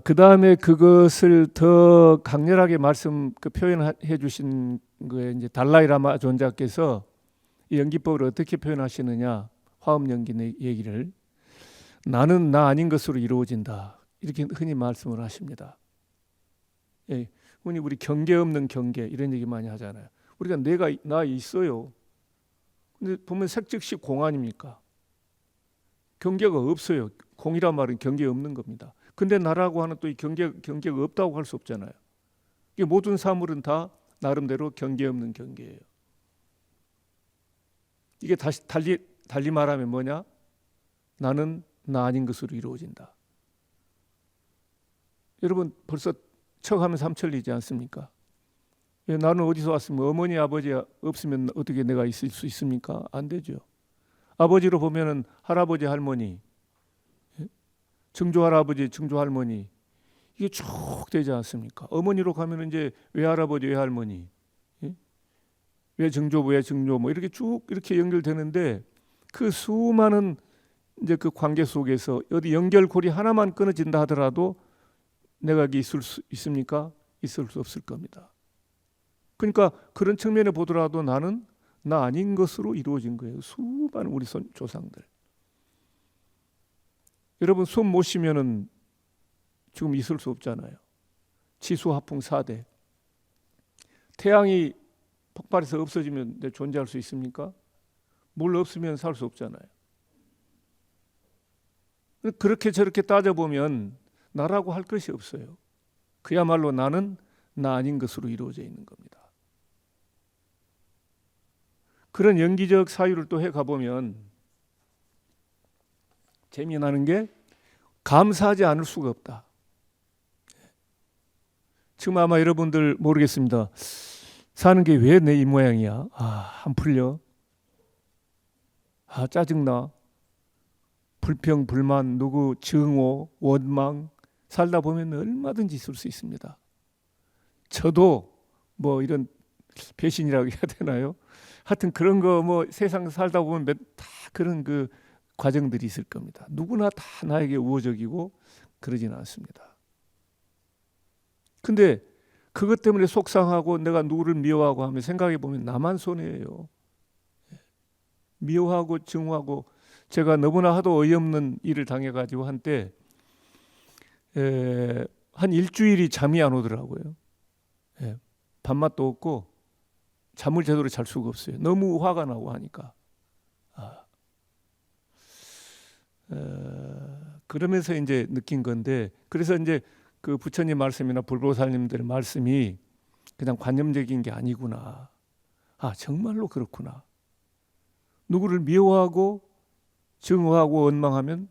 그 다음에 그것을 더 강렬하게 표현해 주신 거에 이제 달라이라마 존자께서 이 연기법을 어떻게 표현하시느냐, 화음 연기 얘기를 나는 나 아닌 것으로 이루어진다 이렇게 흔히 말씀을 하십니다. 예, 흔히 우리 경계 없는 경계 이런 얘기 많이 하잖아요. 우리가 나 있어요. 근데 보면 색즉시 공 아닙니까? 경계가 없어요. 공이란 말은 경계 없는 겁니다. 근데 나라고 하는 또 이 경계가 없다고 할 수 없잖아요. 이게 모든 사물은 다 나름대로 경계 없는 경계예요. 이게 다시 달리 말하면 뭐냐? 나는 나 아닌 것으로 이루어진다. 여러분 벌써 척하면 삼천리지 않습니까? 나는 어디서 왔으면 어머니 아버지 없으면 어떻게 내가 있을 수 있습니까? 안 되죠. 아버지로 보면은 할아버지 할머니, 증조할아버지 증조할머니 이게 쭉 되지 않습니까? 어머니로 가면 이제 외할아버지 외할머니, 외증조 외증조 뭐 이렇게 쭉 이렇게 연결되는데 그 수많은 이제 그 관계 속에서 어디 연결고리 하나만 끊어진다 하더라도 내가 여기 있을 수 있습니까? 있을 수 없을 겁니다. 그러니까 그런 측면에 보더라도 나는 나 아닌 것으로 이루어진 거예요. 수많은 우리 조상들. 여러분 숨 못 쉬면은 지금 있을 수 없잖아요. 지수화풍 4대. 태양이 폭발해서 없어지면 존재할 수 있습니까? 물 없으면 살 수 없잖아요. 그렇게 저렇게 따져보면 나라고 할 것이 없어요. 그야말로 나는 나 아닌 것으로 이루어져 있는 겁니다. 그런 연기적 사유를 또 해가보면 재미나는 게 감사하지 않을 수가 없다. 지금 아마 여러분들 모르겠습니다. 사는 게 왜 내 이 모양이야? 안 풀려. 짜증나. 불평, 불만, 누구 증오, 원망 살다 보면 얼마든지 있을 수 있습니다. 저도 뭐 이런 배신이라고 해야 되나요? 하여튼 그런 거 뭐 세상 살다 보면 다 그런 그 과정들이 있을 겁니다. 누구나 다 나에게 우호적이고 그러진 않습니다. 근데 그것 때문에 속상하고 내가 누구를 미워하고 하면 생각해 보면 나만 손해예요. 미워하고 증오하고 제가 너무나 하도 어이없는 일을 당해가지고 한때 한 일주일이 잠이 안 오더라고요. 밥맛도 없고 잠을 제대로 잘 수가 없어요. 너무 화가 나고 하니까. 그러면서 이제 느낀 건데, 그래서 이제 그 부처님 말씀이나 불보살님들 말씀이 그냥 관념적인 게 아니구나. 정말로 그렇구나. 누구를 미워하고 증오하고 원망하면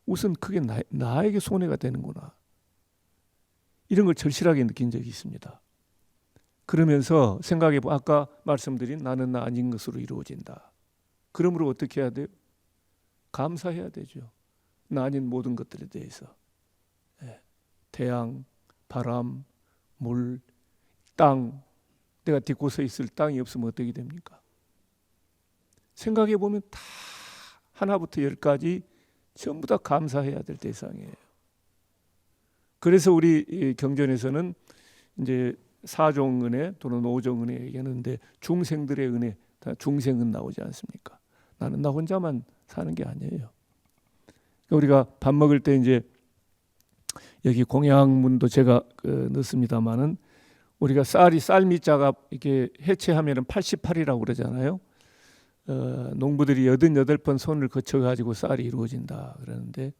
우선 그게 나에게 손해가 되는구나. 이런 걸 절실하게 느낀 적이 있습니다. 그러면서 생각해보면 아까 말씀드린 나는 나 아닌 것으로 이루어진다. 그러므로 어떻게 해야 돼요? 감사해야 되죠. 나 아닌 모든 것들에 대해서. 태양, 바람, 물, 땅. 내가 딛고 서 있을 땅이 없으면 어떻게 됩니까? 생각해보면 다 하나부터 열까지 전부 다 감사해야 될 대상이에요. 그래서 우리 경전에서는 이제 사종은혜 또는 오종은혜 얘기하는데 중생들의 은혜, 다 중생은 나오지 않습니까? 나는 나 혼자만 사는 게 아니에요. 우리가 밥 먹을 때 이제 여기 공양문도 제가 넣습니다만은 우리가 쌀미자가 이렇게 해체하면은 88이라고 그러잖아요. 농부들이 88번 손을 거쳐가지고 쌀이 이루어진다 그러는데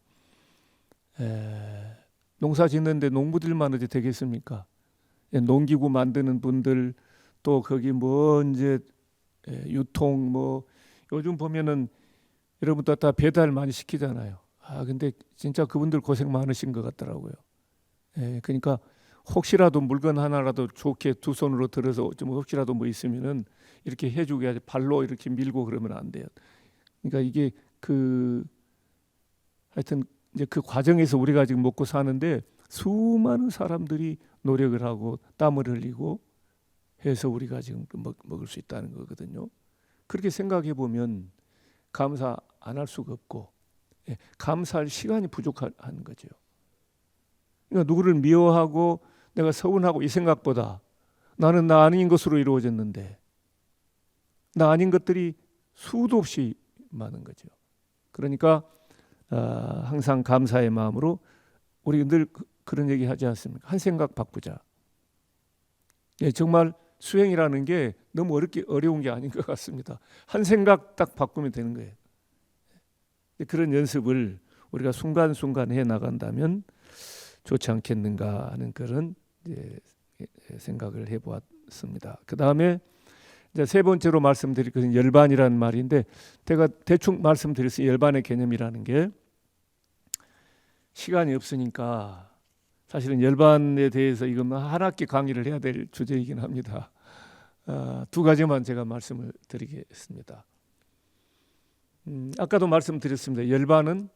농사 짓는데 농부들만 어디 되겠습니까? 농기구 만드는 분들 또 거기 뭐 이제 유통 뭐 요즘 보면은 여러분들 다 배달 많이 시키잖아요. 근데 진짜 그분들 고생 많으신 것 같더라고요. 그러니까 혹시라도 물건 하나라도 좋게 두 손으로 들어서 좀 혹시라도 뭐 있으면은 이렇게 해주게 하지 발로 이렇게 밀고 그러면 안 돼요. 그러니까 이게 하여튼 이제 그 과정에서 우리가 지금 먹고 사는데 수많은 사람들이 노력을 하고 땀을 흘리고 해서 우리가 지금 먹을 수 있다는 거거든요. 그렇게 생각해 보면 감사 안 할 수가 없고 감사할 시간이 부족한 거죠. 그러니까 누구를 미워하고 내가 서운하고 이 생각보다 나는 나 아닌 것으로 이루어졌는데 나 아닌 것들이 수도 없이 많은 거죠. 그러니까 항상 감사의 마음으로 우리 늘 그런 얘기 하지 않습니까? 한 생각 바꾸자. 예, 정말 수행이라는 게 너무 어려운 게 아닌 것 같습니다. 한 생각 딱 바꾸면 되는 거예요. 그런 연습을 우리가 순간순간 해 나간다면 좋지 않겠는가 하는 그런 생각을 해보았습니다. 그 다음에 이제 세 번째로 말씀드릴 것은 열반이라는 말인데, 제가 대충 말씀드렸어요. 열반의 개념이라는 게 시간이 없으니까 사실은 열반에 대해서 이건 한 학기 강의를 해야 될 주제이긴 합니다. 두 가지만 제가 말씀을 드리겠습니다. 아까도 말씀드렸습니다. 열반은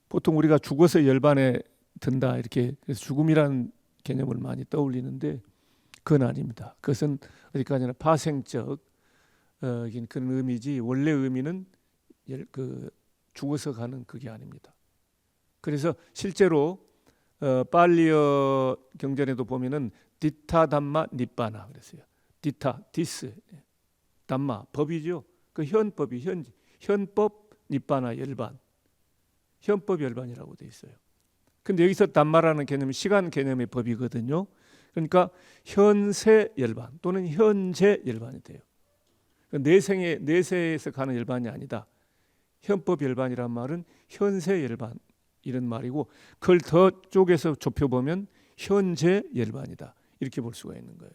보통 우리가 죽어서 열반에 든다 이렇게 그래서 죽음이라는 개념을 많이 떠올리는데 그건 아닙니다. 그것은 어디까지나 파생적 그런 의미지 원래 의미는 죽어서 가는 그게 아닙니다. 그래서 실제로 빨리어 경전에도 보면은 디타 담마 니빠나 그랬어요. 디타 디스 담마 법이죠. 그 현법이 현법 니빠나 열반 현법 열반이라고 돼 있어요. 근데 여기서 담마라는 개념은 시간 개념의 법이거든요. 그러니까 현세 열반 또는 현재 열반이 돼요. 내세에서 가는 열반이 아니다. 현법 열반이란 말은 현세 열반 이런 말이고 그걸 더 쪼개서 좁혀보면 현재 열반이다. 이렇게 볼 수가 있는 거예요.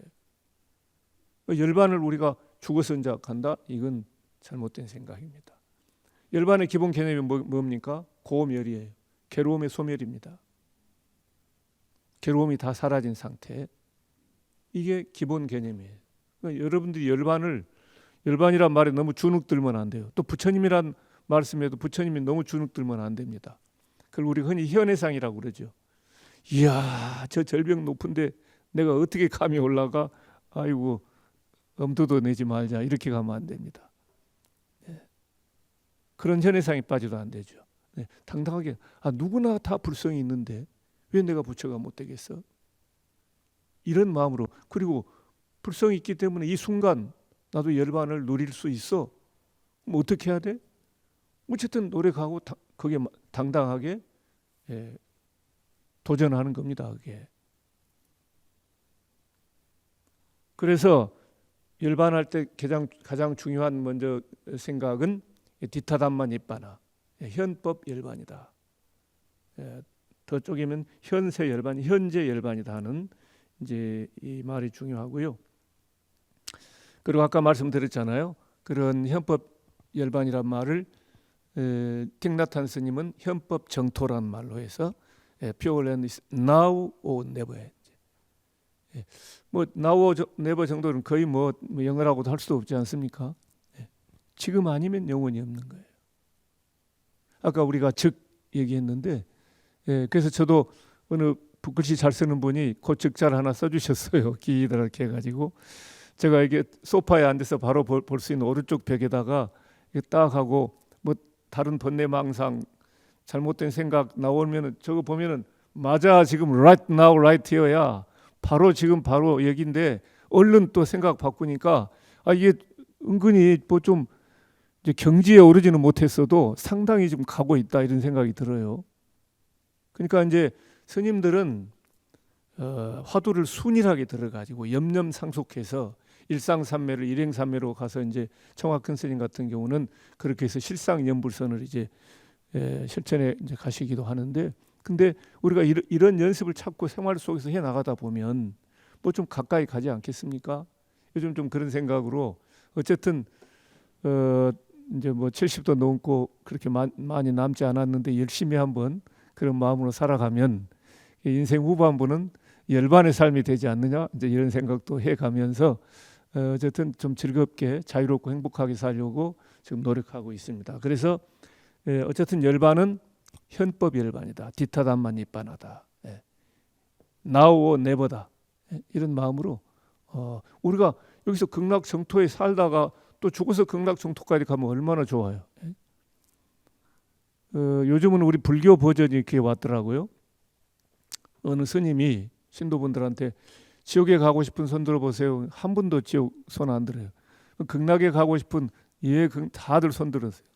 열반을 우리가 죽어서 이제 간다? 이건 잘못된 생각입니다. 열반의 기본 개념이 뭡니까? 고멸이에요. 괴로움의 소멸입니다. 괴로움이 다 사라진 상태. 이게 기본 개념이에요. 그러니까 여러분들이 열반이란 말에 너무 주눅들면 안 돼요. 또 부처님이란 말씀에도 부처님이 너무 주눅들면 안 됩니다. 그걸 우리 흔히 현해상이라고 그러죠. 이야, 저 절벽 높은데 내가 어떻게 감이 올라가? 아이고, 엄두도 내지 말자. 이렇게 가면 안 됩니다. 네. 그런 현해상에 빠져도 안 되죠. 네. 당당하게 누구나 다 불성이 있는데 왜 내가 부처가 못 되겠어? 이런 마음으로 그리고 불성이 있기 때문에 이 순간 나도 열반을 누릴 수 있어. 그럼 어떻게 해야 돼? 어쨌든 노력하고 거기에 당당하게 도전하는 겁니다. 그게. 그래서 열반할 때 가장 중요한 먼저 생각은 디타담마 니빠나 현법 열반이다. 더 쪼개면 현세 열반, 현재 열반이다 하는 이제 이 말이 중요하고요. 그리고 아까 말씀드렸잖아요. 그런 현법 열반이란 말을 틱나탄 스님은 현법 정토란 말로 해서 pure land is now or never. 뭐 now or never 정도는 거의 뭐 영어라고도 할 수도 없지 않습니까? 지금 아니면 영원히 없는 거예요. 아까 우리가 즉 얘기했는데 그래서 저도 어느 글씨 잘 쓰는 분이 고측자를 하나 써주셨어요. 기이하게 해가지고 제가 이게 소파에 앉아서 바로 볼 수 있는 오른쪽 벽에다가 딱 하고 뭐 다른 번뇌망상 잘못된 생각 나오면 저거 보면은 맞아 지금 right now right here야 바로 지금 바로 여기인데 얼른 또 생각 바꾸니까 이게 은근히 뭐 좀 이제 경지에 오르지는 못했어도 상당히 좀 가고 있다 이런 생각이 들어요. 그러니까 이제 스님들은 화두를 순일하게 들어가지고 염념상속해서 일상삼매를 일행삼매로 가서 이제 청학근 스님 같은 경우는 그렇게 해서 실상연불선을 이제 실천에 이제 가시기도 하는데, 근데 우리가 이런 연습을 찾고 생활 속에서 해 나가다 보면 뭐 좀 가까이 가지 않겠습니까? 요즘 좀 그런 생각으로 어쨌든 이제 뭐 70도 넘고 그렇게 많이 남지 않았는데 열심히 한번 그런 마음으로 살아가면 인생 후반부는 열반의 삶이 되지 않느냐 이제 이런 생각도 해가면서 어쨌든 좀 즐겁게 자유롭고 행복하게 살려고 지금 노력하고 있습니다. 그래서 어쨌든 열반은 현법 열반이다. 디타담만 니빠나다. 나오 네버다. 이런 마음으로 우리가 여기서 극락정토에 살다가 또 죽어서 극락정토까지 가면 얼마나 좋아요. 요즘은 우리 불교 버전이 이렇게 왔더라고요. 어느 스님이 신도분들한테 지옥에 가고 싶은 손 들어보세요. 한 분도 지옥 손 안 들어요. 극락에 가고 싶은 다들 손 들었어요.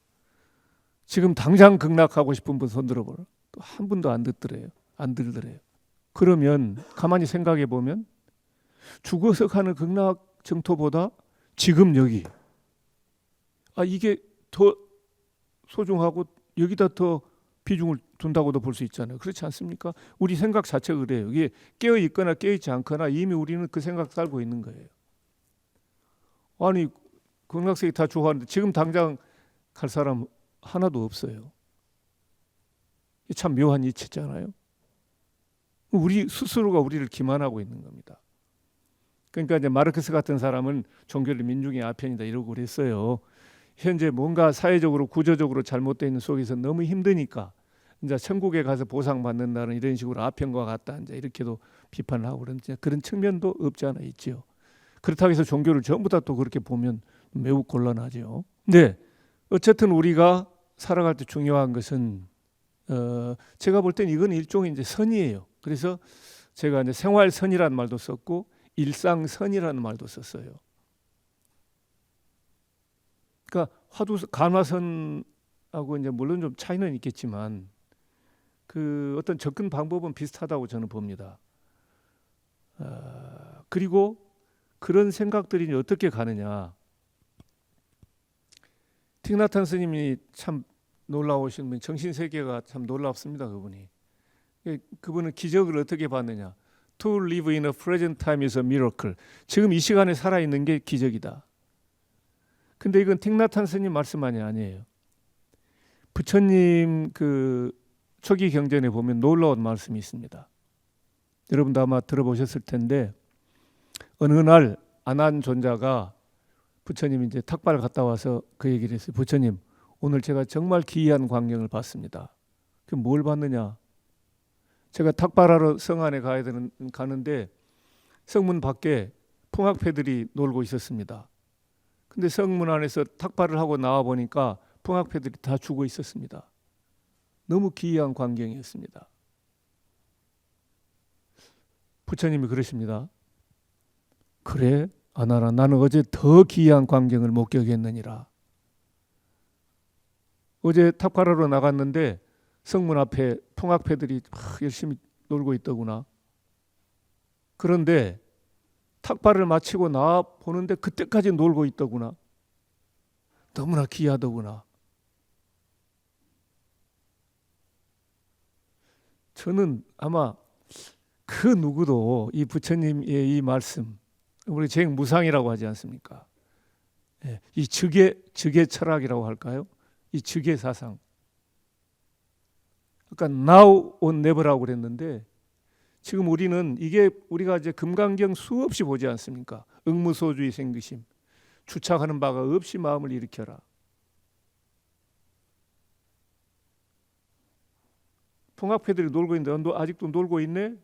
지금 당장 극락하고 싶은 분 손 들어보라. 또 한 분도 안 듣더래요. 안 들더래요. 그러면 가만히 생각해 보면 죽어서 가는 극락 정토보다 지금 여기 이게 더 소중하고 여기다 더 비중을 둔다고도 볼 수 있잖아요. 그렇지 않습니까? 우리 생각 자체가 그래요. 이게 깨어 있거나 깨어 있지 않거나 이미 우리는 그 생각 살고 있는 거예요. 아니 극락세계 다 좋아하는데 지금 당장 갈 사람 하나도 없어요. 참 묘한 이치잖아요. 우리 스스로가 우리를 기만하고 있는 겁니다. 그러니까 이제 마르크스 같은 사람은 종교를 민중의 아편이다 이러고 그랬어요. 현재 뭔가 사회적으로 구조적으로 잘못되어 있는 속에서 너무 힘드니까 이제 천국에 가서 보상받는다는 이런 식으로 아편과 같다 이제 이렇게도 비판을 하고 그런 측면도 없지 않아 있지요. 그렇다고 해서 종교를 전부 다 또 그렇게 보면 매우 곤란하죠. 네, 어쨌든 우리가 살아갈 때 중요한 것은 제가 볼 땐 이건 일종의 이제 선이에요. 그래서 제가 이제 생활선이라는 말도 썼고 일상선이라는 말도 썼어요. 그러니까 간화선하고 이제 물론 좀 차이는 있겠지만 그 어떤 접근 방법은 비슷하다고 저는 봅니다. 그리고 그런 생각들이 어떻게 가느냐. 틱나탄 스님이 참 놀라우신 분, 정신세계가 참 놀랍습니다. 그분은 기적을 어떻게 봤느냐. To live in a present time is a miracle. 지금 이 시간에 살아있는 게 기적이다. 근데 이건 틱나탄 스님 말씀만이 아니에요. 부처님 그 초기 경전에 보면 놀라운 말씀이 있습니다. 여러분도 아마 들어보셨을 텐데 어느 날 아난 존자가 부처님 이제 탁발을 갔다 와서 그 얘기를 했어요. 부처님, 오늘 제가 정말 기이한 광경을 봤습니다. 그 뭘 봤느냐? 제가 탁발하러 성 안에 가는데 성문 밖에 풍악패들이 놀고 있었습니다. 근데 성문 안에서 탁발을 하고 나와 보니까 풍악패들이 다 죽어 있었습니다. 너무 기이한 광경이었습니다. 부처님이 그러십니다. 그래, 아나라, 나는 어제 더 기이한 광경을 목격했느니라. 어제 탁발하러 나갔는데 성문 앞에 풍악패들이 열심히 놀고 있더구나. 그런데 탁발을 마치고 나와 보는데 그때까지 놀고 있더구나. 너무나 기이하더구나. 저는 아마 그 누구도 이 부처님의 이 말씀, 우리 쟁무상이라고 하지 않습니까? 이 즉의 철학이라고 할까요? 이 즉의 사상. 그러니까 now or never라고 그랬는데 지금 우리는 이게 우리가 이제 금강경 수없이 보지 않습니까? 응무소주의 생기심, 주착하는 바가 없이 마음을 일으켜라. 풍악패들이 놀고 있는데 너 아직도 놀고 있네?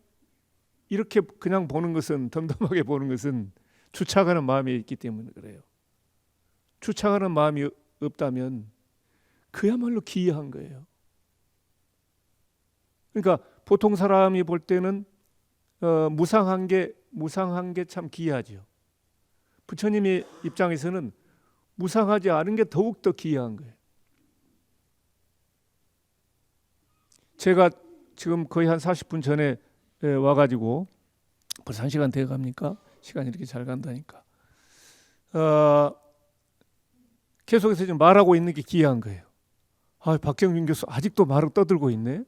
이렇게 그냥 보는 것은, 덤덤하게 보는 것은 주착하는 마음이 있기 때문에 그래요. 주착하는 마음이 없다면 그야말로 기이한 거예요. 그러니까 보통 사람이 볼 때는 무상한 게 참 기이하죠. 부처님의 입장에서는 무상하지 않은 게 더욱 더 기이한 거예요. 제가 지금 거의 한 40분 전에 와가지고 벌써 1시간 돼 갑니까? 시간이 이렇게 잘 간다니까. 계속해서 지금 말하고 있는 게 기이한 거예요. 박경준 교수 아직도 말을 떠들고 있네.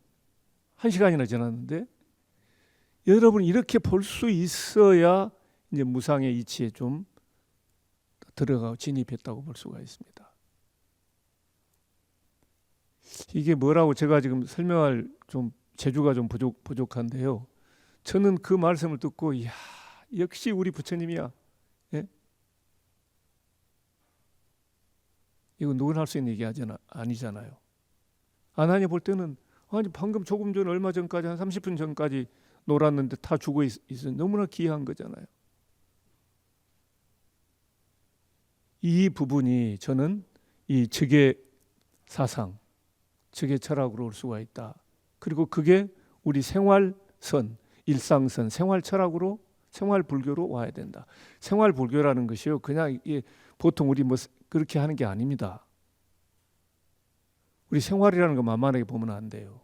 1시간이나 지났는데 여러분 이렇게 볼 수 있어야 이제 무상의 이치에 좀 들어가고 진입했다고 볼 수가 있습니다. 이게 뭐라고 제가 지금 설명할 좀 재주가 좀 부족한데요. 저는 그 말씀을 듣고 이야, 역시 우리 부처님이야. 예? 이거 누구나 할 수 있는 얘기 아니잖아요. 아나니 볼 때는 방금 조금 전 얼마 전까지 한 30분 전까지 놀았는데 다 죽어 있어. 너무나 기이한 거잖아요. 이 부분이 저는 이 즉의 사상, 즉의 철학으로 올 수가 있다. 그리고 그게 우리 생활선, 일상선, 생활 철학으로, 생활 불교로 와야 된다. 생활 불교라는 것이요, 그냥 이게 보통 우리 뭐 그렇게 하는 게 아닙니다. 우리 생활이라는 거 만만하게 보면 안 돼요.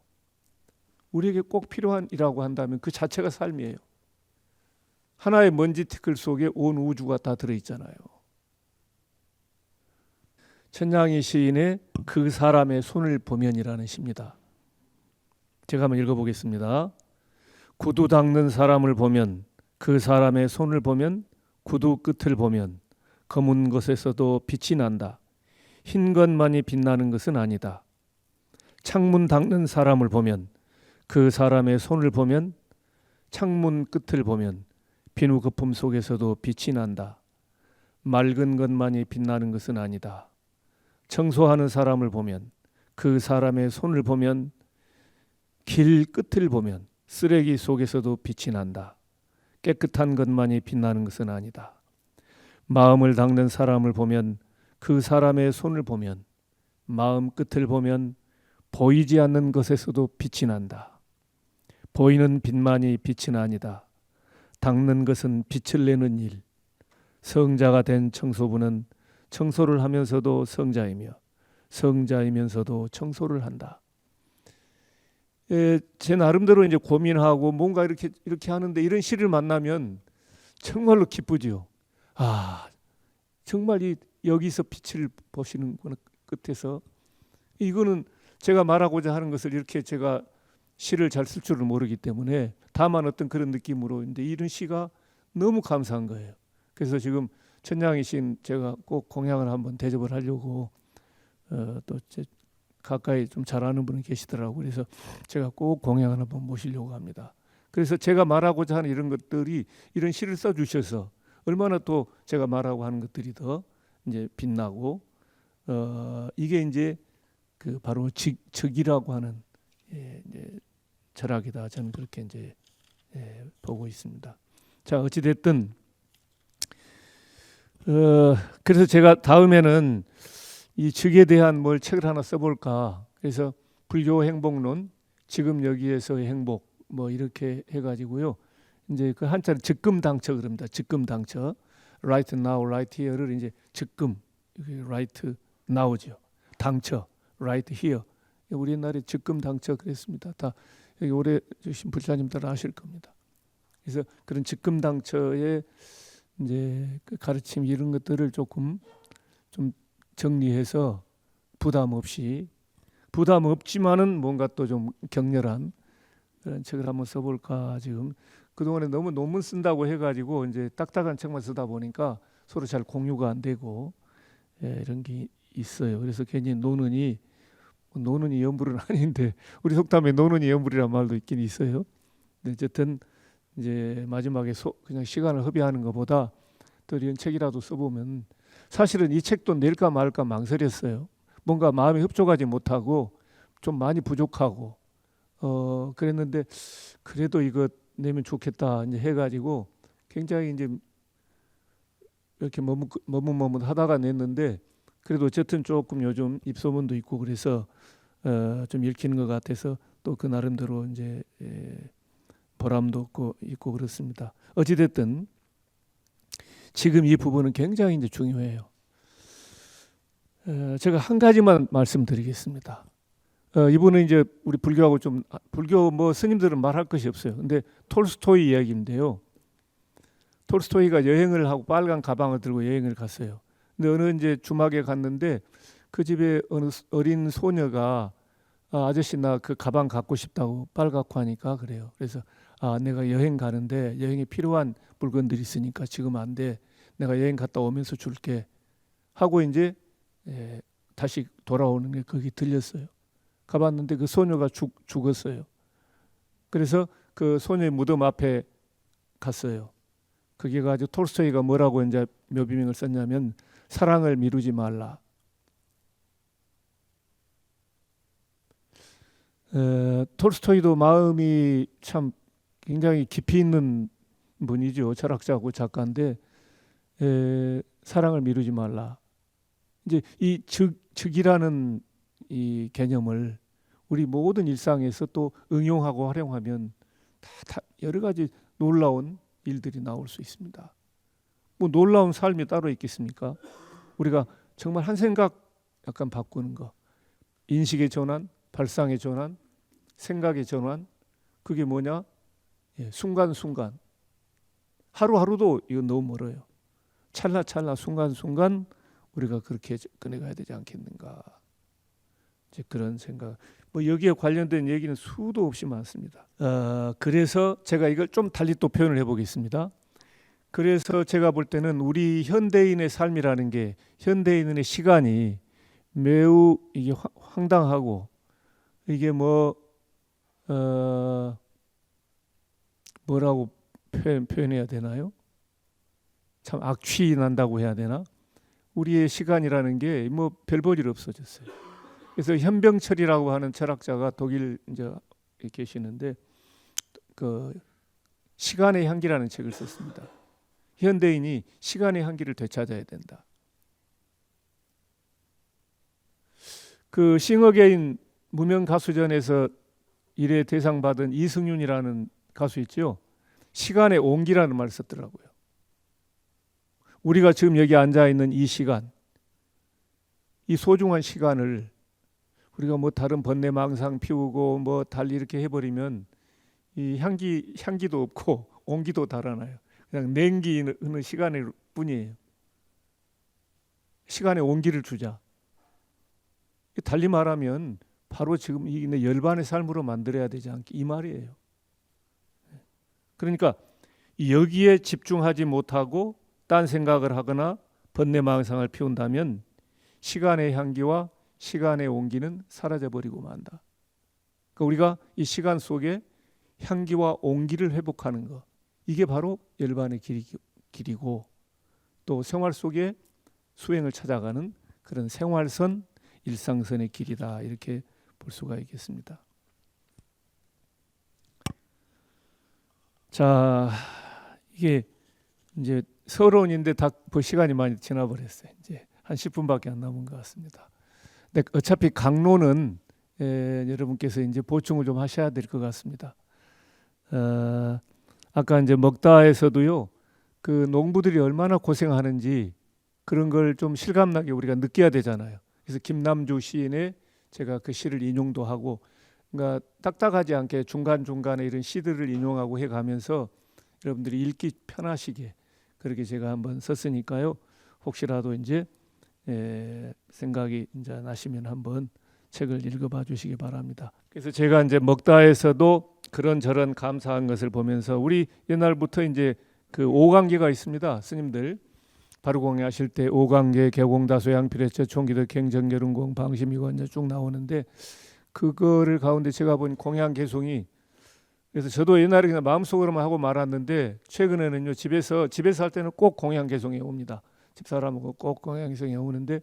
우리에게 꼭 필요한이라고 한다면 그 자체가 삶이에요. 하나의 먼지 티끌 속에 온 우주가 다 들어있잖아요. 천냥이 시인의 그 사람의 손을 보면이라는 시입니다. 제가 한번 읽어보겠습니다. 구두 닦는 사람을 보면, 그 사람의 손을 보면, 구두 끝을 보면 검은 것에서도 빛이 난다. 흰 것만이 빛나는 것은 아니다. 창문 닦는 사람을 보면, 그 사람의 손을 보면, 창문 끝을 보면 비누 거품 속에서도 빛이 난다. 맑은 것만이 빛나는 것은 아니다. 청소하는 사람을 보면, 그 사람의 손을 보면, 길 끝을 보면 쓰레기 속에서도 빛이 난다. 깨끗한 것만이 빛나는 것은 아니다. 마음을 닦는 사람을 보면, 그 사람의 손을 보면, 마음 끝을 보면 보이지 않는 것에서도 빛이 난다. 보이는 빛만이 빛은 아니다. 닦는 것은 빛을 내는 일. 성자가 된 청소부는 청소를 하면서도 성자이며 성자이면서도 청소를 한다. 제 나름대로 이제 고민하고 뭔가 이렇게 하는데 이런 시를 만나면 정말로 기쁘지요. 아, 정말 여기서 빛을 보시는 끝에서 이거는 제가 말하고자 하는 것을 이렇게 제가 시를 잘 쓸 줄을 모르기 때문에 다만 어떤 그런 느낌으로 근데 이런 시가 너무 감사한 거예요. 그래서 지금 천냥이 시인 제가 꼭 공양을 한번 대접을 하려고 또 가까이 좀 잘하는 분이 계시더라고요. 그래서 제가 꼭 공양을 한번 모시려고 합니다. 그래서 제가 말하고자 하는 이런 것들이 이런 시를 써주셔서 얼마나 또 제가 말하고 하는 것들이 더 이제 빛나고 이게 이제 그 바로 즉이라고 하는 이제 철학이다. 저는 그렇게 이제 보고 있습니다. 자, 어찌 됐든 그래서 제가 다음에는 이 즉에 대한 뭘 책을 하나 써볼까. 그래서 불교 행복론, 지금 여기에서의 행복 뭐 이렇게 해가지고요. 이제 그 한자를 즉금당처 그럽니다. 즉금당처, right now, right here를 이제 즉금, right now죠. 당처, right here. 우리 옛날에 즉금당처 그랬습니다. 다 여기 오래 주신 불자님들 아실 겁니다. 그래서 그런 즉금당처의 이제 그 가르침 이런 것들을 조금 좀 정리해서 부담 없지만은 뭔가 또 좀 격렬한 그런 책을 한번 써볼까. 지금 그동안에 너무 논문 쓴다고 해가지고 이제 딱딱한 책만 쓰다 보니까 서로 잘 공유가 안 되고 이런 게 있어요. 그래서 괜히 노는이 연불은 아닌데 우리 속담에 노는이 연불이란 말도 있긴 있어요. 근데 어쨌든 이제 마지막에 그냥 시간을 허비하는 것보다 또 이런 책이라도 써보면 사실은 이 책도 낼까 말까 망설였어요. 뭔가 마음이 흡족하지 못하고 좀 많이 부족하고 그랬는데 그래도 이거 내면 좋겠다 이제 해가지고 굉장히 이제 이렇게 머뭇머뭇하다가 냈는데 그래도 어쨌든 조금 요즘 입소문도 있고 그래서 좀 읽히는 것 같아서 또 그 나름대로 이제 보람도 있고 그렇습니다. 어찌됐든 지금 이 부분은 굉장히 이제 중요해요. 제가 한 가지만 말씀드리겠습니다. 이분은 이제 우리 불교하고 좀 불교 뭐 스님들은 말할 것이 없어요. 근데 톨스토이 이야기인데요. 톨스토이가 여행을 하고 빨간 가방을 들고 여행을 갔어요. 근데 어느 이제 주막에 갔는데 그 집에 어느 어린 소녀가 아저씨 나 그 가방 갖고 싶다고 빨갛고 하니까 그래요. 그래서 내가 여행 가는데 여행에 필요한 물건들이 있으니까 지금 안 돼. 내가 여행 갔다 오면서 줄게 하고 이제 다시 돌아오는 게 거기 들렸어요. 가봤는데 그 소녀가 죽었어요. 그래서 그 소녀의 무덤 앞에 갔어요. 거기 가지고 톨스토이가 뭐라고 이제 묘비명을 썼냐면 사랑을 미루지 말라. 톨스토이도 마음이 참 굉장히 깊이 있는 분이죠. 철학자고 작가인데 사랑을 미루지 말라. 이제 이 즉이라는 이 개념을 우리 모든 일상에서 또 응용하고 활용하면 여러 가지 놀라운 일들이 나올 수 있습니다. 뭐 놀라운 삶이 따로 있겠습니까? 우리가 정말 한 생각 약간 바꾸는 거, 인식의 전환, 발상의 전환, 생각의 전환, 그게 뭐냐? 순간순간, 하루하루도 이거 너무 멀어요. 찰나찰나 순간순간 우리가 그렇게 꺼내가야 되지 않겠는가, 이제 그런 생각. 뭐 여기에 관련된 얘기는 수도 없이 많습니다. 그래서 제가 이걸 좀 달리 또 표현을 해보겠습니다. 그래서 제가 볼 때는 우리 현대인의 삶이라는 게, 현대인의 시간이 매우 이게 황당하고, 이게 뭐라고 표현해야 되나요? 참 악취 난다고 해야 되나? 우리의 시간이라는 게 뭐 별 볼 일 없어졌어요. 그래서 현병철이라고 하는 철학자가 독일 이제 계시는데, 그 시간의 향기라는 책을 썼습니다. 현대인이 시간의 향기를 되찾아야 된다. 그 싱어게인 무명 가수전에서 1회 대상 받은 이승윤이라는 가수 있죠. 시간의 온기라는 말을 썼더라고요. 우리가 지금 여기 앉아 있는 이 시간, 이 소중한 시간을 우리가 뭐 다른 번뇌망상 피우고 뭐 달리 이렇게 해버리면 이 향기도 없고 온기도 달아나요. 그냥 냉기는 시간일 뿐이에요. 시간에 온기를 주자. 달리 말하면 바로 지금 이 열반의 삶으로 만들어야 되지 않기, 이 말이에요. 그러니까 여기에 집중하지 못하고 딴 생각을 하거나 번뇌망상을 피운다면 시간의 향기와 시간의 온기는 사라져버리고 만다. 그러니까 우리가 이 시간 속에 향기와 온기를 회복하는 것, 이게 바로 열반의 길이고, 또 생활 속에 수행을 찾아가는 그런 생활선, 일상선의 길이다, 이렇게 볼 수가 있겠습니다. 자, 이게 이제 서론인데 다 시간이 많이 지나버렸어요. 이제 한 10분밖에 안 남은 것 같습니다. 근데 어차피 강론은 여러분께서 이제 보충을 좀 하셔야 될 것 같습니다. 아까 이제 먹다에서도요, 그 농부들이 얼마나 고생하는지 그런 걸 좀 실감나게 우리가 느껴야 되잖아요. 그래서 김남주 시인의 제가 그 시를 인용도 하고, 그러니까 딱딱하지 않게 중간중간에 이런 시들을 인용하고 해가면서 여러분들이 읽기 편하시게 그렇게 제가 한번 썼으니까요. 혹시라도 이제 생각이 이제 나시면 한번 책을 읽어봐 주시기 바랍니다. 그래서 제가 이제 먹다에서도 그런저런 감사한 것을 보면서, 우리 옛날부터 이제 그 오광계가 있습니다. 스님들 바루공예하실 때 오광계, 개공다소, 양필해처, 총기덕, 갱정결운공, 방심이고 이제 쭉 나오는데, 그거를 가운데 제가 본 공양개송이, 그래서 저도 옛날에 그냥 마음속으로만 하고 말았는데 최근에는요, 집에서 할 때는 꼭 공양개송에 옵니다. 집사람하고 꼭 공양개송에 오는데,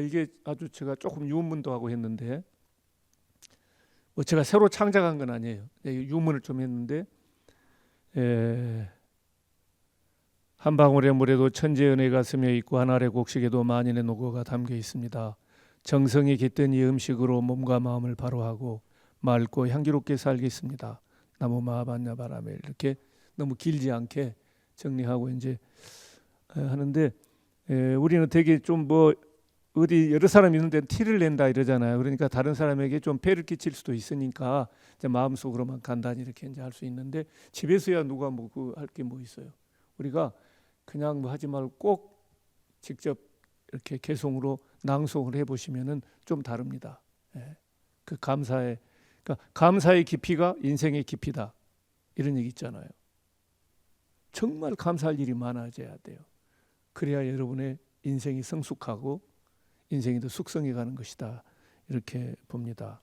이게 아주 제가 조금 유문도 하고 했는데, 뭐 제가 새로 창작한 건 아니에요. 유문을 좀 했는데, 한 방울의 물에도 천재의 은혜가 스며 있고 한 알의 곡식에도 만인의 노고가 담겨 있습니다. 정성이 깃든 이 음식으로 몸과 마음을 바로하고 맑고 향기롭게 살겠습니다. 나무 마반야 바람에, 이렇게 너무 길지 않게 정리하고 이제 하는데, 우리는 되게 좀 뭐 어디 여러 사람 있는데 티를 낸다 이러잖아요. 그러니까 다른 사람에게 좀 폐를 끼칠 수도 있으니까 이제 마음속으로만 간단히 이렇게 이제 할 수 있는데, 집에서야 누가 뭐 그 할 게 뭐 있어요. 우리가 그냥 뭐 하지 말고 꼭 직접 이렇게 개송으로 낭송을 해보시면은 좀 다릅니다. 그 그러니까 감사의 깊이가 인생의 깊이다, 이런 얘기 있잖아요. 정말 감사할 일이 많아져야 돼요. 그래야 여러분의 인생이 성숙하고 인생이 더 숙성해 가는 것이다, 이렇게 봅니다.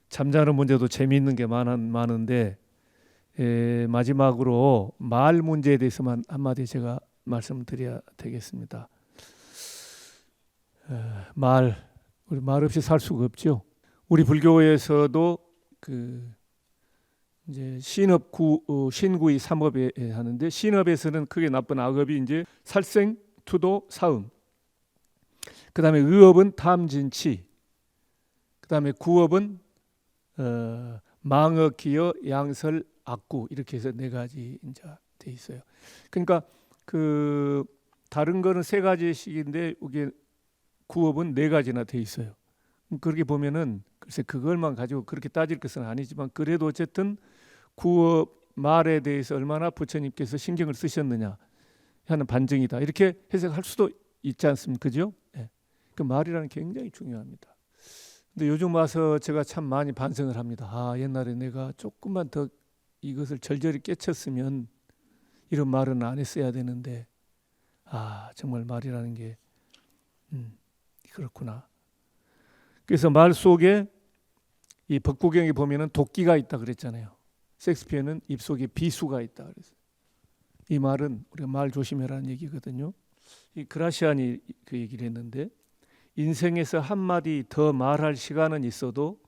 잠자는 문제도 재미있는 게 많은데, 마지막으로 말 문제에 대해서만 한마디 제가 말씀드려야 되겠습니다. 우리 말 없이 살 수가 없죠. 우리 불교에서도 그 이제 신구의 삼업에 하는데, 신업에서는 크게 나쁜 악업이 이제 살생, 투도, 사음. 그다음에 의업은 탐진치. 그다음에 구업은 망어, 기어, 양설, 악구 이렇게 해서 네 가지 이제 돼 있어요. 그러니까 그 다른 거는 세 가지씩인데 이게 구업은 네 가지나 돼 있어요. 그렇게 보면은 글쎄 그걸만 가지고 그렇게 따질 것은 아니지만 그래도 어쨌든 구업 말에 대해서 얼마나 부처님께서 신경을 쓰셨느냐 하는 반증이다. 이렇게 해석할 수도 있지 않습니까? 그죠? 예. 그 말이라는 게 굉장히 중요합니다. 근데 요즘 와서 제가 참 많이 반성을 합니다. 아, 옛날에 내가 조금만 더 이것을 절절히 깨쳤으면 이런 말은 안 했어야 되는데 아, 정말 말이라는 게 그렇구나. 그래서 말 속에 이 법구경에 보면은 도끼가 있다 그랬잖아요. 셰익스피어는 입속에 비수가 있다 그랬어요. 이 말은 우리가 말 조심해라는 얘기거든요. 이 그라시안이 그 얘기를 했는데 인생에서 한마디 더 말할 시간은 있어도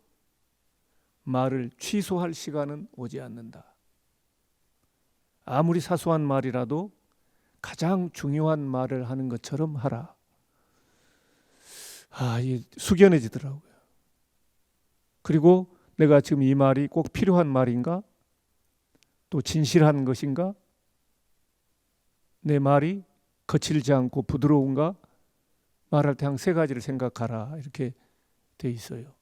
말을 취소할 시간은 오지 않는다. 아무리 사소한 말이라도 가장 중요한 말을 하는 것처럼 하라. 아, 이게 숙연해지더라고요. 그리고 내가 지금 이 말이 꼭 필요한 말인가? 또 진실한 것인가? 내 말이 거칠지 않고 부드러운가? 말할 때 한 세 가지를 생각하라. 이렇게 돼 있어요.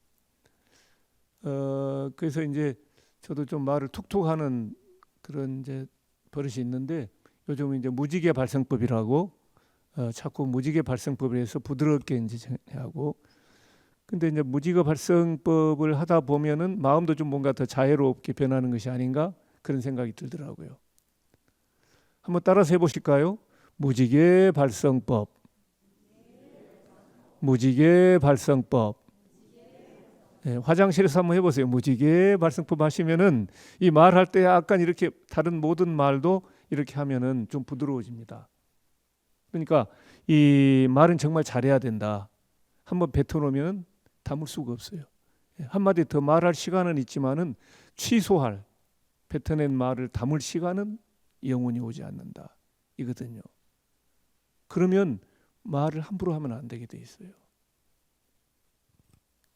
그래서 이제 저도 좀 말을 툭툭 하는 그런 이제 버릇이 있는데 요즘은 이제 무지개 발성법이라고 자꾸 무지개 발성법을 해서 부드럽게 이제 하고 근데 이제 무지개 발성법을 하다 보면은 마음도 좀 뭔가 더 자유롭게 변하는 것이 아닌가 그런 생각이 들더라고요. 한번 따라서 해보실까요? 무지개 발성법, 무지개 발성법. 네, 화장실에서 한번 해보세요. 무지개 발성법 하시면은 이 말할 때 약간 이렇게 다른 모든 말도 이렇게 하면은 좀 부드러워집니다. 그러니까 이 말은 정말 잘해야 된다. 한번 뱉어놓으면 담을 수가 없어요. 한마디 더 말할 시간은 있지만은 취소할 뱉어낸 말을 담을 시간은 영원히 오지 않는다. 이거든요. 그러면 말을 함부로 하면 안 되게 돼 있어요.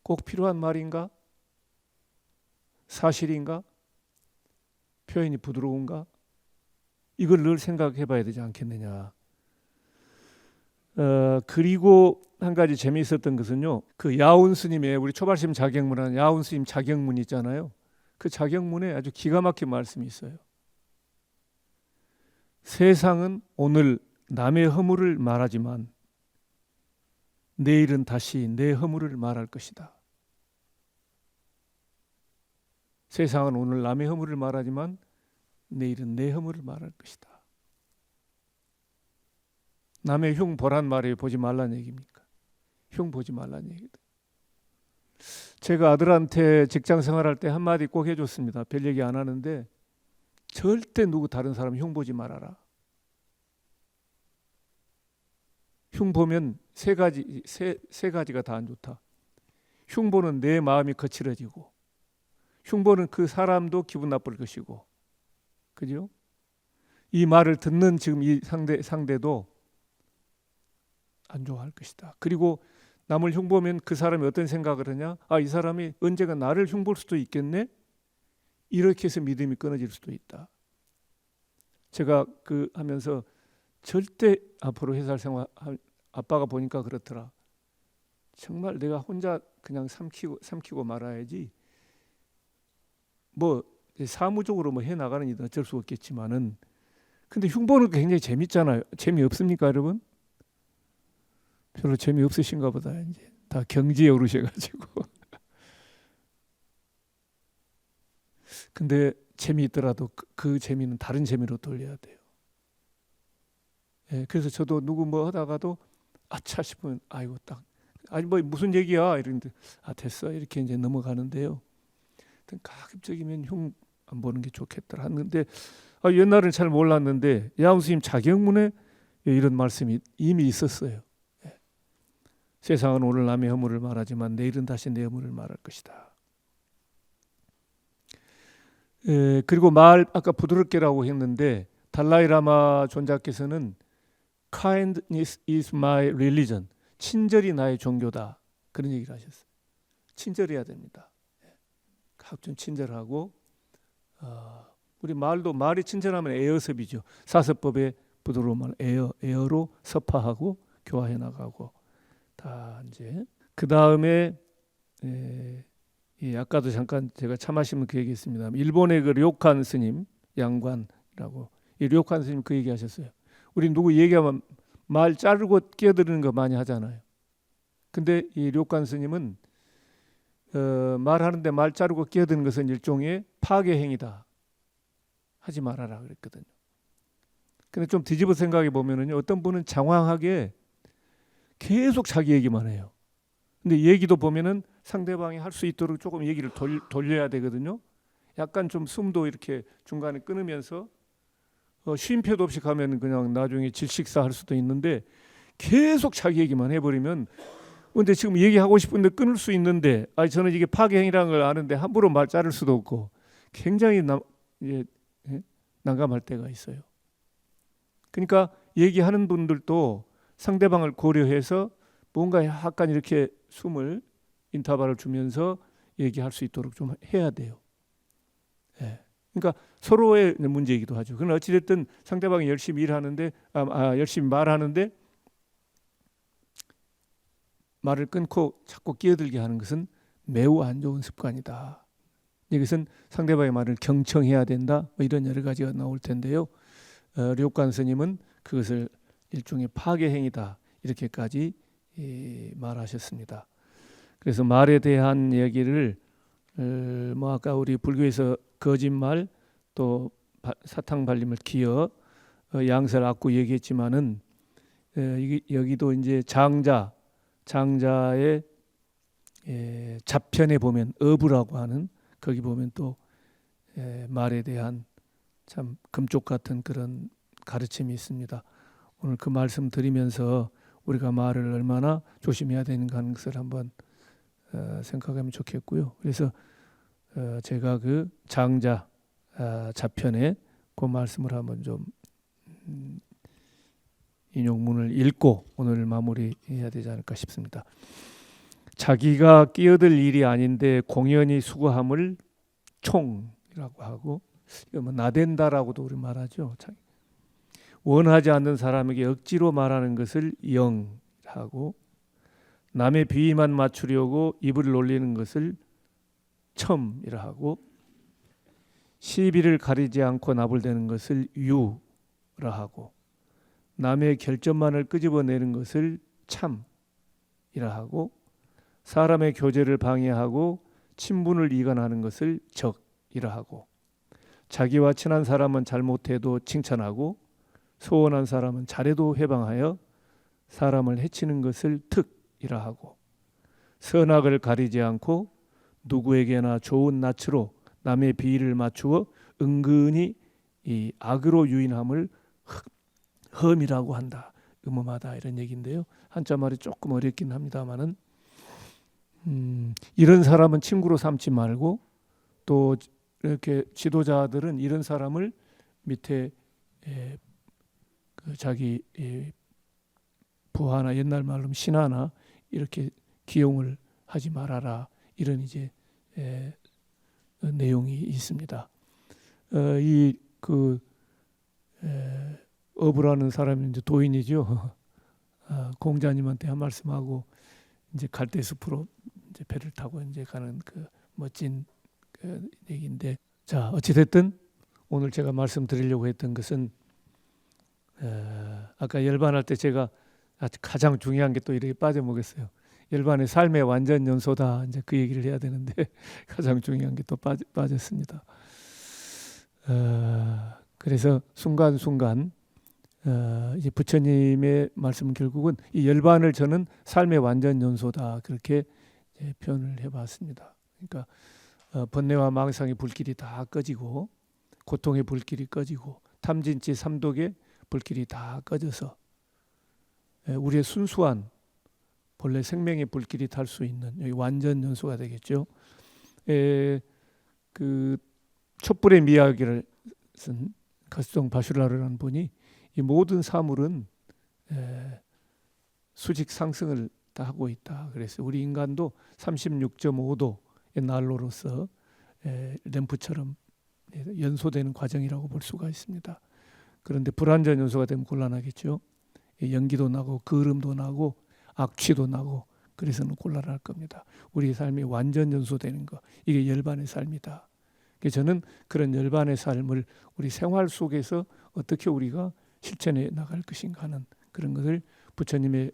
꼭 필요한 말인가? 사실인가? 표현이 부드러운가? 이걸 늘 생각해 봐야 되지 않겠느냐. 그리고 한 가지 재미있었던 것은요. 그 야운 스님의 우리 초발심 자경문하는 야운 스님 자경문 있잖아요. 그 자경문에 아주 기가 막힌 말씀이 있어요. 세상은 오늘 남의 허물을 말하지만 내일은 다시 내 허물을 말할 것이다. 세상은 오늘 남의 허물을 말하지만 내일은 내 허물을 말할 것이다. 남의 흉 보란 말이 보지 말라는 얘기입니까? 흉 보지 말라는 얘기다. 제가 아들한테 직장 생활할 때 한마디 꼭 해줬습니다. 별 얘기 안 하는데 절대 누구 다른 사람 흉 보지 말아라. 흉 보면 세 가지가 다 안 좋다. 흉 보는 내 마음이 거칠어지고 흉 보는 그 사람도 기분 나쁠 것이고 그죠? 이 말을 듣는 지금 이 상대도 안 좋아할 것이다. 그리고 남을 흉보면 그 사람이 어떤 생각을 하냐? 아, 이 사람이 언젠가 나를 흉볼 수도 있겠네? 이렇게 해서 믿음이 끊어질 수도 있다. 제가 그 하면서 절대 앞으로 회사 생활 아빠가 보니까 그렇더라. 정말 내가 혼자 그냥 삼키고 말아야지. 뭐 사무적으로 뭐 해 나가는 일은 어쩔 수 없겠지만은 근데 흉보는 게 굉장히 재밌잖아요. 재미없습니까, 여러분? 별로 재미없으신가 보다. 이제 다 경지에 오르셔가지고. 근데 재미있더라도 그 재미는 다른 재미로 돌려야 돼요. 예, 그래서 저도 누구 뭐 하다가도 아차 싶으면 아이고 딱 아니 뭐 무슨 얘기야 이러는데 아 됐어 이렇게 이제 넘어가는데요. 가급적이면 흉 안 보는 게 좋겠더라 하는데 옛날은 잘 몰랐는데 야운 스님 자경문에 이런 말씀이 이미 있었어요. 예. 세상은 오늘 남의 허물을 말하지만 내일은 다시 내 허물을 말할 것이다. 그리고 말 아까 부드럽게라고 했는데 달라이 라마 존자께서는 kindness is my religion. 친절이 나의 종교다. 그런 얘기를 하셨어요. 친절해야 됩니다. 좀 친절하고 우리 말이 친절하면 에어섭이죠. 사서법의 부드러운 말 에어로 섭화하고 교화해 나가고 다 이제 그 다음에 아까도 잠깐 제가 차 마시면 그 얘기했습니다. 일본의 그 료칸 스님 양관이라고 이 료칸 스님 그 얘기하셨어요. 우리 누구 얘기하면 말 자르고 끼어드는 거 많이 하잖아요. 근데 이 료칸 스님은 말하는데 말 자르고 끼어드는 것은 일종의 파괴 행위다. 하지 말아라 그랬거든요. 근데 좀 뒤집어 생각해 보면은요, 어떤 분은 장황하게 계속 자기 얘기만 해요. 근데 얘기도 보면은 상대방이 할 수 있도록 조금 얘기를 돌려야 되거든요. 약간 좀 숨도 이렇게 중간에 끊으면서 쉼표도 없이 가면 그냥 나중에 질식사 할 수도 있는데 계속 자기 얘기만 해버리면 근데 지금 얘기하고 싶은데 끊을 수 있는데 저는 이게 파괴행위라는 걸 아는데 함부로 말 자를 수도 없고 굉장히 난감할 때가 있어요. 그러니까 얘기하는 분들도 상대방을 고려해서 뭔가 약간 이렇게 숨을 인터벌을 주면서 얘기할 수 있도록 좀 해야 돼요. 그러니까 서로의 문제이기도 하죠. 그러나 어찌됐든 상대방이 열심히 일하는데 열심히 말하는데 말을 끊고 자꾸 끼어들게 하는 것은 매우 안 좋은 습관이다. 이것은 상대방의 말을 경청해야 된다. 이런 여러 가지가 나올 텐데요. 료칸 스님은 그것을 일종의 파괴 행위다. 이렇게까지 말하셨습니다. 그래서 말에 대한 얘기를 아까 우리 불교에서 거짓말 또 사탕 발림을 기어 양설 악구 얘기했지만은 여기도 이제 장자의 잡편에 보면 어부라고 하는 거기 보면 또 말에 대한 참 금쪽 같은 그런 가르침이 있습니다. 오늘 그 말씀 드리면서 우리가 말을 얼마나 조심해야 되는가 하는 것을 한번 생각하면 좋겠고요. 그래서 제가 그 장자 잡편에 그 말씀을 한번 좀 인용문을 읽고 오늘 마무리해야 되지 않을까 싶습니다. 자기가 끼어들 일이 아닌데 공연히 수고함을 총이라고 하고 나댄다라고도 우리 말하죠. 원하지 않는 사람에게 억지로 말하는 것을 영하고 남의 비위만 맞추려고 입을 놀리는 것을 첨이라 하고 시비를 가리지 않고 나불대는 것을 유라 하고 남의 결점만을 끄집어내는 것을 참이라 하고 사람의 교제를 방해하고 친분을 이간하는 것을 적이라 하고 자기와 친한 사람은 잘못해도 칭찬하고 소원한 사람은 잘해도 회방하여 사람을 해치는 것을 특이라 하고 선악을 가리지 않고 누구에게나 좋은 낯으로 남의 비위를 맞추어 은근히 이 악으로 유인함을 험이라고 한다. 음험하다 이런 얘기인데요. 한자 말이 조금 어렵긴 합니다만은 이런 사람은 친구로 삼지 말고 또 이렇게 지도자들은 이런 사람을 밑에 자기 부하나 옛날 말로 신하나 이렇게 기용을 하지 말아라 이런 이제 내용이 있습니다. 어부라는 사람이 이제 도인이죠. 공자님한테 한 말씀하고 이제 갈대숲으로 이제 배를 타고 이제 가는 그 멋진 그 얘기인데, 자 어찌 됐든 오늘 제가 말씀드리려고 했던 것은 아까 열반할 때 제가 가장 중요한 게 또 이렇게 빠져먹었어요. 열반의 삶의 완전 연소다 이제 그 얘기를 해야 되는데 가장 중요한 게 또 빠졌습니다. 그래서 순간순간 이제 부처님의 말씀 결국은 이 열반을 저는 삶의 완전 연소다 그렇게 표현을 해봤습니다. 그러니까 번뇌와 망상의 불길이 다 꺼지고 고통의 불길이 꺼지고 탐진치 삼독의 불길이 다 꺼져서 우리의 순수한 본래 생명의 불길이 탈 수 있는 여기 완전 연소가 되겠죠. 그 촛불의 미학을 쓴 가스동 바슈라르라는 분이 이 모든 사물은 수직 상승을 다 하고 있다. 그래서 우리 인간도 36.5도의 난로로서 램프처럼 연소되는 과정이라고 볼 수가 있습니다. 그런데 불완전 연소가 되면 곤란하겠죠. 연기도 나고 거름도 나고 악취도 나고 그래서는 곤란할 겁니다. 우리 삶이 완전 연소되는 거, 이게 열반의 삶이다. 저는 그런 열반의 삶을 우리 생활 속에서 어떻게 우리가 실천해 나갈 것인가 하는 그런 것을 부처님의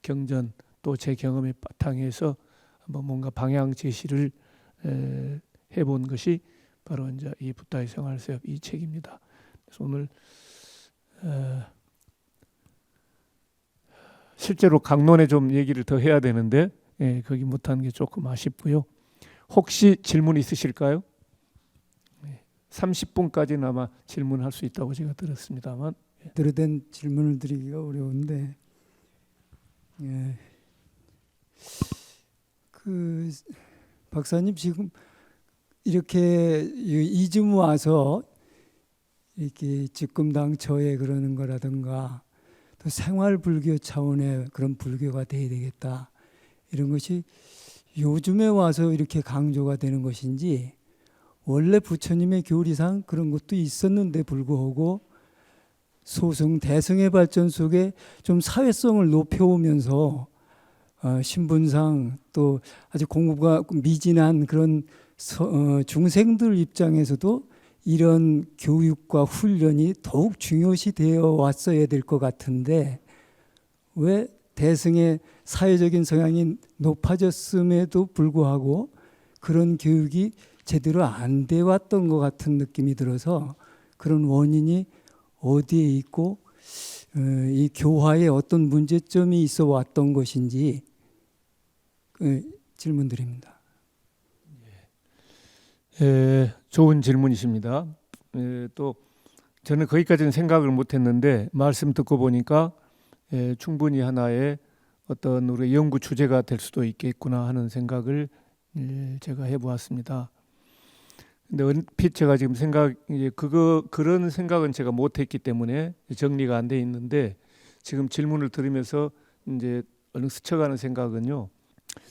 경전 또 제 경험의 바탕에서 한번 뭔가 방향 제시를 해본 것이 바로 이제 이 붓다의 생활사역 이 책입니다. 그래서 오늘 실제로 강론에 좀 얘기를 더 해야 되는데 거기 못한 게 조금 아쉽고요. 혹시 질문 있으실까요? 30분까지는 아마 질문할 수 있다고 제가 들었습니다만 제대로 된 질문을 드리기가 어려운데 그 박사님 지금 이렇게 이즘 와서 이렇게 직금당처에 그러는 거라든가 또 생활불교 차원의 그런 불교가 돼야 되겠다 이런 것이 요즘에 와서 이렇게 강조가 되는 것인지 원래 부처님의 교리상 그런 것도 있었는데 불구하고 소승 대승의 발전 속에 좀 사회성을 높여오면서 신분상 또 아주 공부가 미진한 그런 중생들 입장에서도 이런 교육과 훈련이 더욱 중요시 되어 왔어야 될 것 같은데 왜 대승의 사회적인 성향이 높아졌음에도 불구하고 그런 교육이 제대로 안 돼 왔던 것 같은 느낌이 들어서 그런 원인이 어디에 있고 이 교화에 어떤 문제점이 있어 왔던 것인지 질문드립니다. 좋은 질문이십니다. 또 저는 거기까지는 생각을 못했는데 말씀 듣고 보니까 충분히 하나의 어떤 우리 연구 주제가 될 수도 있겠구나 하는 생각을 제가 해보았습니다. 근데 얼핏 제가 지금 그런 생각은 제가 못했기 때문에 정리가 안 돼 있는데 지금 질문을 들으면서 이제 얼른 스쳐가는 생각은요.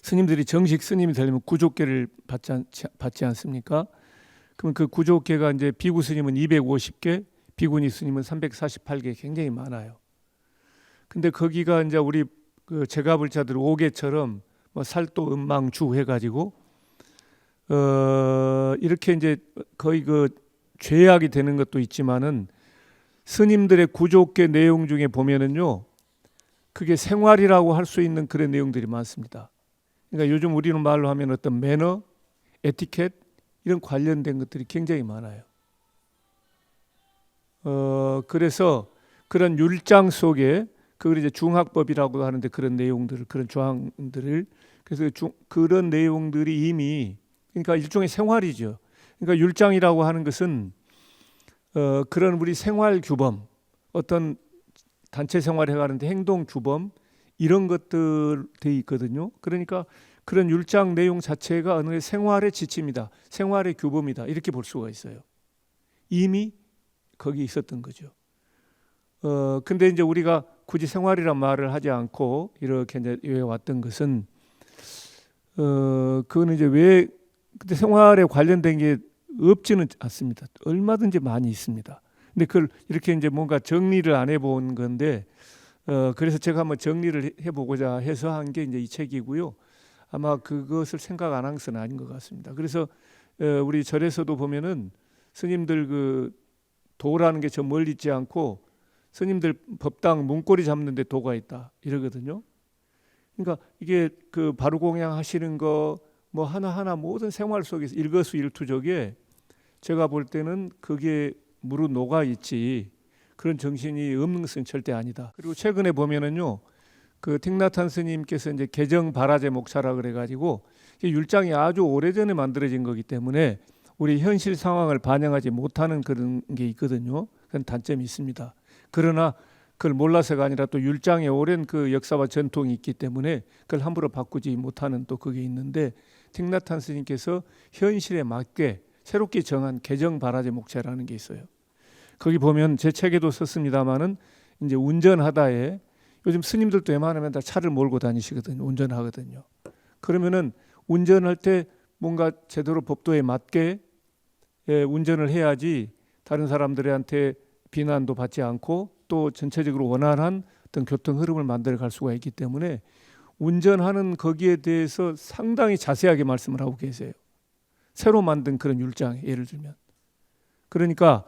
스님들이 정식 스님이 되려면 구족계를 받지 않습니까? 그럼 그 구족계가 이제 비구 스님은 250개, 비구니 스님은 348개 굉장히 많아요. 근데 거기가 이제 우리 그 제가불자들 5개처럼 뭐 살도 음망주 해가지고 이렇게 이제 거의 그 죄악이 되는 것도 있지만은 스님들의 구족계 내용 중에 보면은요, 그게 생활이라고 할 수 있는 그런 내용들이 많습니다. 그러니까 요즘 우리는 말로 하면 어떤 매너, 에티켓 이런 관련된 것들이 굉장히 많아요. 그래서 그런 율장 속에 그걸 이제 중학법이라고 하는데 그런 내용들을 그런 조항들을 그래서 그런 내용들이 이미 그러니까 일종의 생활이죠. 그러니까 율장이라고 하는 것은 그런 우리 생활 규범, 어떤 단체 생활해 가는데 행동 규범 이런 것들 돼 있거든요. 그러니까 그런 율장 내용 자체가 어느 생활의 지침이다, 생활의 규범이다 이렇게 볼 수가 있어요. 이미 거기 있었던 거죠. 근데 이제 우리가 굳이 생활이란 말을 하지 않고 이렇게 이제 외워왔던 것은 그거는 이제 왜 근데 생활에 관련된 게 없지는 않습니다. 얼마든지 많이 있습니다. 근데 그걸 이렇게 이제 뭔가 정리를 안 해본 건데 그래서 제가 한번 정리를 해보고자 해서 한 게 이제 이 책이고요. 아마 그것을 생각 안 한 것은 아닌 것 같습니다. 그래서 우리 절에서도 보면은 스님들 그 도라는 게 저 멀리 있지 않고 스님들 법당 문고리 잡는데 도가 있다 이러거든요. 그러니까 이게 그 바루공양 하시는 거 뭐 하나하나 모든 생활 속에서 일거수일투족에 제가 볼 때는 그게 무릇 녹아 있지 그런 정신이 없는 것은 절대 아니다. 그리고 최근에 보면은요, 그 틱나탄 스님께서 이제 개정 바라제 목차라 그래가지고 율장이 아주 오래전에 만들어진 거기 때문에 우리 현실 상황을 반영하지 못하는 그런 게 있거든요. 그런 단점이 있습니다. 그러나 그걸 몰라서가 아니라 또 율장의 오랜 그 역사와 전통이 있기 때문에 그걸 함부로 바꾸지 못하는 또 그게 있는데 틱나탄 스님께서 현실에 맞게 새롭게 정한 개정 바라제 목차라는 게 있어요. 거기 보면 제 책에도 썼습니다마는 이제 운전하다에 요즘 스님들도 웬만하면 다 차를 몰고 다니시거든요. 운전하거든요. 그러면은 운전할 때 뭔가 제대로 법도에 맞게 운전을 해야지 다른 사람들한테 비난도 받지 않고 또 전체적으로 원활한 어떤 교통 흐름을 만들어 갈 수가 있기 때문에 운전하는 거기에 대해서 상당히 자세하게 말씀을 하고 계세요. 새로 만든 그런 율장 예를 들면. 그러니까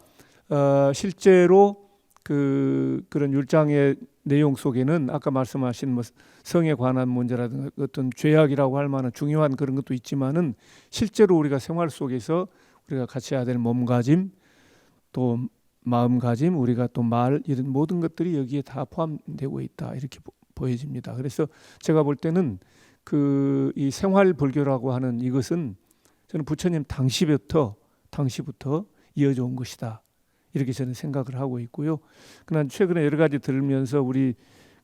실제로 그런 율장의 내용 속에는 아까 말씀하신 뭐 성에 관한 문제라든가 어떤 죄악이라고 할 만한 중요한 그런 것도 있지만은 실제로 우리가 생활 속에서 우리가 같이 해야 될 몸가짐 또 마음가짐 우리가 또 말 이런 모든 것들이 여기에 다 포함되고 있다 이렇게 보여집니다. 그래서 제가 볼 때는 이 생활 불교라고 하는 이것은 저는 부처님 당시부터 이어져 온 것이다. 이렇게 저는 생각을 하고 있고요. 그러나 최근에 여러 가지 들으면서 우리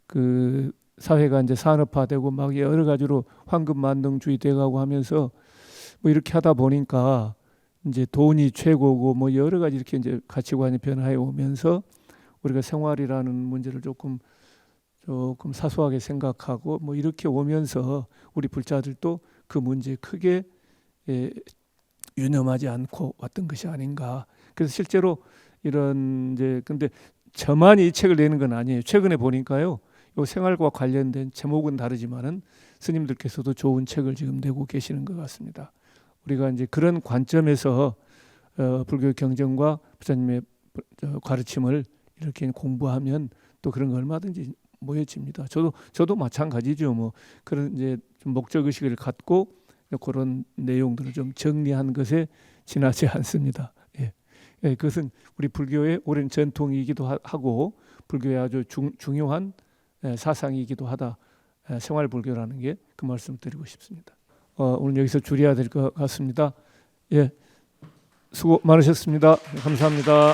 그 사회가 이제 산업화되고 막 여러 가지로 황금 만능주의 돼가고 하면서 뭐 이렇게 하다 보니까 이제 돈이 최고고 뭐 여러 가지 이렇게 이제 가치관이 변화해 오면서 우리가 생활이라는 문제를 조금 사소하게 생각하고 뭐 이렇게 오면서 우리 불자들도 그 문제에 크게 유념하지 않고 왔던 것이 아닌가. 그래서 실제로 이런 이제 근데 저만이 이 책을 내는 건 아니에요. 최근에 보니까요, 요 생활과 관련된 제목은 다르지만은 스님들께서도 좋은 책을 지금 내고 계시는 것 같습니다. 우리가 이제 그런 관점에서 불교 경전과 부처님의 가르침을 이렇게 공부하면 또 그런 거 얼마든지 모여집니다. 저도 마찬가지죠. 뭐 그런 이제 좀 목적 의식을 갖고 그런 내용들을 좀 정리한 것에 지나지 않습니다. 그것은 우리 불교의 오랜 전통이기도 하고 불교의 아주 중요한 사상이기도 하다. 생활 불교라는 게 그 말씀을 드리고 싶습니다. 오늘 여기서 줄여야 될 것 같습니다. 수고 많으셨습니다. 감사합니다.